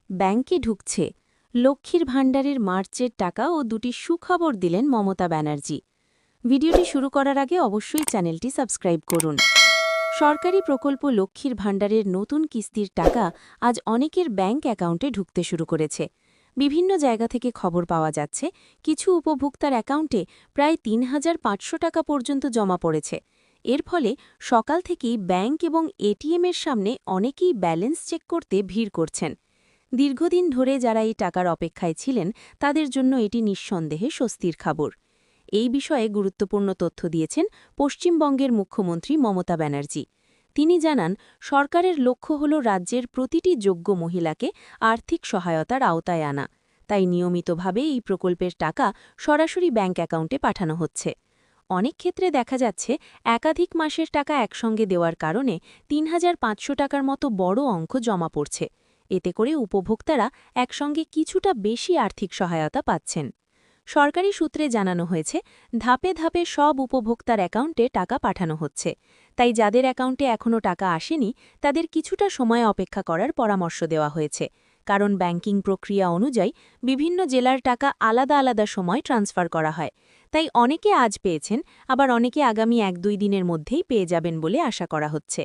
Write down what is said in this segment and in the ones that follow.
ব্যাংকে ঢুকছে লক্ষ্মীর ভাণ্ডারের মার্চের টাকা ও দুটি সুখবর দিলেন মমতা ব্যানার্জি। ভিডিওটি শুরু করার আগে অবশ্যই চ্যানেলটি সাবস্ক্রাইব করুন। সরকারি প্রকল্প লক্ষ্মীর ভাণ্ডারের নতুন কিস্তির টাকা আজ অনেকের ব্যাংক অ্যাকাউন্টে ঢুকতে শুরু করেছে। বিভিন্ন জায়গা থেকে খবর পাওয়া যাচ্ছে কিছু উপভোক্তার অ্যাকাউন্টে প্রায় ৩,৫০০ টাকা পর্যন্ত জমা পড়েছে। এর ফলে সকাল থেকেই ব্যাংক এবং এটিএমের সামনে অনেকেই ব্যালেন্স চেক করতে ভিড় করছেন। দীর্ঘদিন ধরে যারা এই টাকার অপেক্ষায় ছিলেন তাদের জন্য এটি নিঃসন্দেহে স্বস্তির খবর। এই বিষয়ে গুরুত্বপূর্ণ তথ্য দিয়েছেন পশ্চিমবঙ্গের মুখ্যমন্ত্রী মমতা ব্যানার্জি। তিনি জানান, সরকারের লক্ষ্য হল রাজ্যের প্রতিটি যোগ্য মহিলাকে আর্থিক সহায়তার আওতায় আনা। তাই নিয়মিতভাবে এই প্রকল্পের টাকা সরাসরি ব্যাংক অ্যাকাউন্টে পাঠানো হচ্ছে। অনেক ক্ষেত্রে দেখা যাচ্ছে একাধিক মাসের টাকা একসঙ্গে দেওয়ার কারণে ৩,৫০০ টাকার মতো বড় অঙ্ক জমা পড়ছে। এতে করে উপভোক্তারা একসঙ্গে কিছুটা বেশি আর্থিক সহায়তা পাচ্ছেন। সরকারি সূত্রে জানানো হয়েছে, ধাপে ধাপে সব উপভোক্তার অ্যাকাউন্টে টাকা পাঠানো হচ্ছে। তাই যাদের অ্যাকাউন্টে এখনও টাকা আসেনি তাদের কিছুটা সময় অপেক্ষা করার পরামর্শ দেওয়া হয়েছে। কারণ ব্যাংকিং প্রক্রিয়া অনুযায়ী বিভিন্ন জেলার টাকা আলাদা আলাদা সময় ট্রান্সফার করা হয়। তাই অনেকে আজ পেয়েছেন, আবার অনেকে আগামী ১-২ দিনের মধ্যেই পেয়ে যাবেন বলে আশা করা হচ্ছে।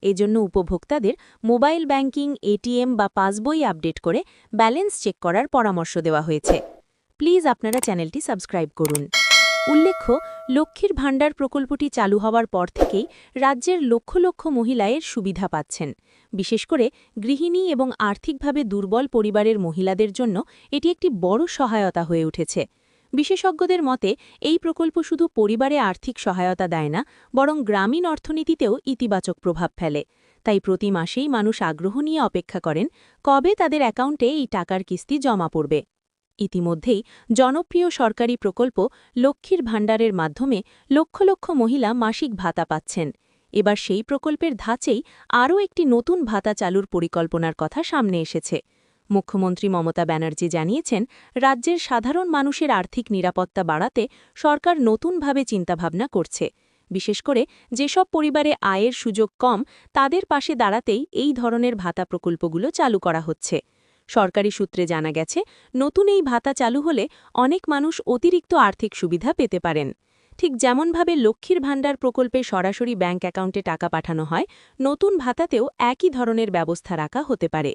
এজন্য উপভোক্তাদের মোবাইল ব্যাংকিং, এটিএম বা পাসবই আপডেট করে ব্যালেন্স চেক করার পরামর্শ দেওয়া হয়েছে। প্লিজ আপনারা চ্যানেলটি সাবস্ক্রাইব করুন। উল্লেখ্য, লক্ষ্মীর ভাণ্ডার প্রকল্পটি চালু হওয়ার পর থেকেই রাজ্যের লক্ষ লক্ষ মহিলা এর সুবিধা পাচ্ছেন। বিশেষ করে গৃহিণী এবং আর্থিকভাবে দুর্বল পরিবারের মহিলাদের জন্য এটি একটি বড় সহায়তা হয়ে উঠেছে। বিশেষজ্ঞদের মতে, এই প্রকল্প শুধু পরিবারে আর্থিক সহায়তা দেয় না, বরং গ্রামীণ অর্থনীতিতেও ইতিবাচক প্রভাব ফেলে। তাই প্রতি মাসেই মানুষ আগ্রহ নিয়ে অপেক্ষা করেন কবে তাদের অ্যাকাউন্টে এই টাকার কিস্তি জমা পড়বে। ইতিমধ্যেই জনপ্রিয় সরকারি প্রকল্প লক্ষ্মীর ভাণ্ডারের মাধ্যমে লক্ষ লক্ষ মহিলা মাসিক ভাতা পাচ্ছেন। এবার সেই প্রকল্পের ধাঁচেই আরও একটি নতুন ভাতা চালুর পরিকল্পনার কথা সামনে এসেছে। মুখ্যমন্ত্রী মমতা ব্যানার্জি জানিয়েছেন, রাজ্যের সাধারণ মানুষের আর্থিক নিরাপত্তা বাড়াতে সরকার নতুনভাবে চিন্তাভাবনা করছে। বিশেষ করে যেসব পরিবারে আয়ের সুযোগ কম তাদের পাশে দাঁড়াতেই এই ধরনের ভাতা প্রকল্পগুলো চালু করা হচ্ছে। সরকারি সূত্রে জানা গেছে, নতুন এই ভাতা চালু হলে অনেক মানুষ অতিরিক্ত আর্থিক সুবিধা পেতে পারেন। ঠিক যেমনভাবে লক্ষ্মীর ভাণ্ডার প্রকল্পে সরাসরি ব্যাংক অ্যাকাউন্টে টাকা পাঠানো হয়, নতুন ভাতাতেও একই ধরনের ব্যবস্থা রাখা হতে পারে।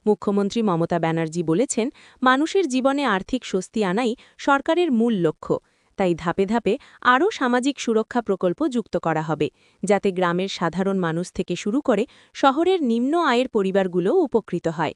মুখ্যমন্ত্রী মমতা ব্যানার্জি বলেছেন, মানুষের জীবনে আর্থিক স্বস্তি আনাই সরকারের মূল লক্ষ্য। তাই ধাপে ধাপে আরও সামাজিক সুরক্ষা প্রকল্প যুক্ত করা হবে, যাতে গ্রামের সাধারণ মানুষ থেকে শুরু করে শহরের নিম্ন আয়ের পরিবারগুলোও উপকৃত হয়।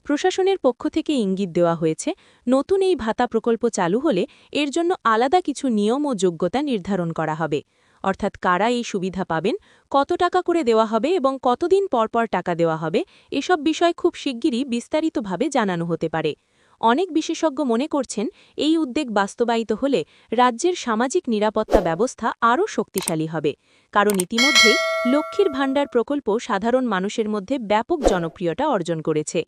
প্রশাসনের পক্ষ থেকে ইঙ্গিত দেওয়া হয়েছে, নতুন এই ভাতা প্রকল্প চালু হলে এর জন্য আলাদা কিছু নিয়ম ও যোগ্যতা নির্ধারণ করা হবে। অর্থাৎ কারা এই সুবিধা পাবেন, কত টাকা করে দেওয়া হবে এবং কতদিন পরপর টাকা দেওয়া হবে, এসব বিষয় খুব শিগগিরই বিস্তারিতভাবে জানানো হতে পারে। অনেক বিশেষজ্ঞ মনে করছেন, এই উদ্যোগ বাস্তবায়িত হলে রাজ্যের সামাজিক নিরাপত্তা ব্যবস্থা আরও শক্তিশালী হবে। কারণ ইতিমধ্যেই লক্ষ্মীর ভাণ্ডার প্রকল্প সাধারণ মানুষের মধ্যে ব্যাপক জনপ্রিয়তা অর্জন করেছে।